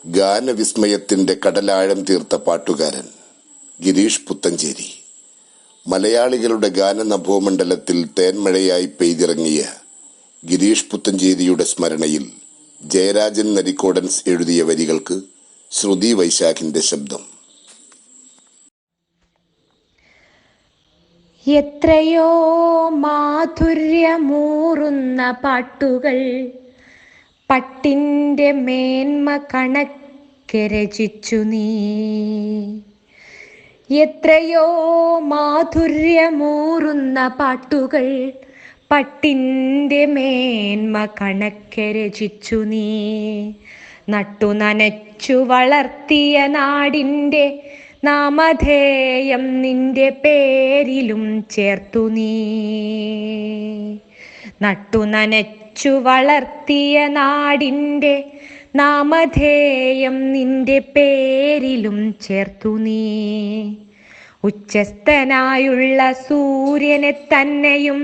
ഗാനവിസ്മയത്തിന്റെ കടലാഴം തീർത്ത പാട്ടുകാരൻ ഗിരീഷ് പുത്തഞ്ചേരി. മലയാളികളുടെ ഗാനനഭോമണ്ഡലത്തിൽ തേന്മഴയായി പെയ്തിറങ്ങിയ ഗിരീഷ് പുത്തഞ്ചേരിയുടെ സ്മരണയിൽ ജയരാജൻ നരിക്കോടൻസ് എഴുതിയ വരികൾക്ക് ശ്രുതി വൈശാഖിന്റെ ശബ്ദം. എത്രയോ മാധുര്യമൂറുന്ന പാട്ടുകൾ പട്ടിൻ്റെ മേന്മ കണക്കെ രചിച്ചു നീ. എത്രയോ മാധുര്യമൂറുന്ന പാട്ടുകൾ പട്ടിൻ്റെ മേന്മ കണക്കെ രചിച്ചു നീ. നട്ടു നനച്ചു വളർത്തിയ നാടിൻ്റെ നാമധേയം നിന്റെ പേരിലും ചേർത്തു നീ. നട്ടു നനച്ചു വളർത്തിയ നാടിൻ്റെ നാമധേയം നിന്റെ പേരിലും ചേർത്തു നീ. ഉച്ചസ്ഥനായുള്ള സൂര്യനെ തന്നെയും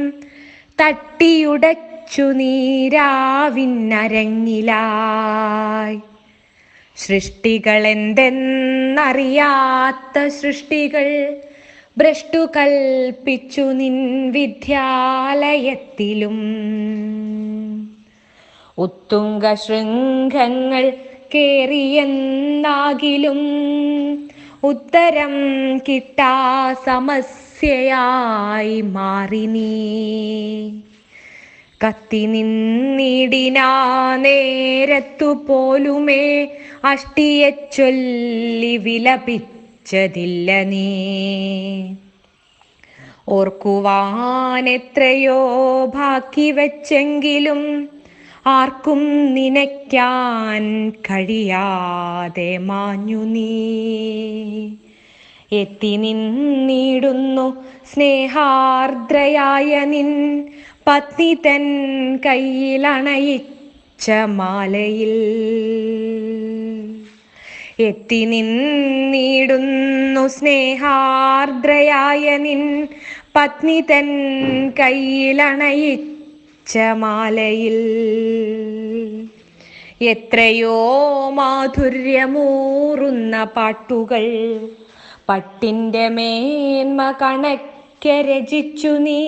തട്ടിയുടച്ചു നീരാവിന്നരങ്ങിലായി. സൃഷ്ടികൾ എന്തെന്നറിയാത്ത സൃഷ്ടികൾ ഭ്രഷ്ടു കൽപ്പിച്ചു നിൻ വിദ്യാലയത്തിലും. ഉത്തുംഗ ശൃംഖങ്ങൾ കേറിയെന്നാകിലും ഉത്തരം കിട്ടാ സമസ്യയായി മാറി നീ. കത്തി നിന്നിടിനാ നേരത്തു പോലുമേ അഷ്ടിയെ ചൊല്ലി വിലപിച്ചതില്ല നീ. ഓർക്കുവാൻ എത്രയോ ബാക്കി വെച്ചെങ്കിലും ആർക്കും നനയ്ക്കാൻ കഴിയാതെ മാഞ്ഞു നീ. എത്തി നിന്നിടുന്നു സ്നേഹാർദ്രയായ നിൻ പത്നി തൻ കയ്യിലണയിച്ച മാലയിൽ. എത്തി നിന്നിടുന്നു സ്നേഹാർദ്രയായ നിൻ പത്നി തൻ കയ്യിലണയിച്ച മാലയിൽ. എത്രയോ മാധുര്യമൂറുന്ന പാട്ടുകൾ പട്ടിൻ്റെ മേന്മ കണക്കെ രചിച്ചു നീ.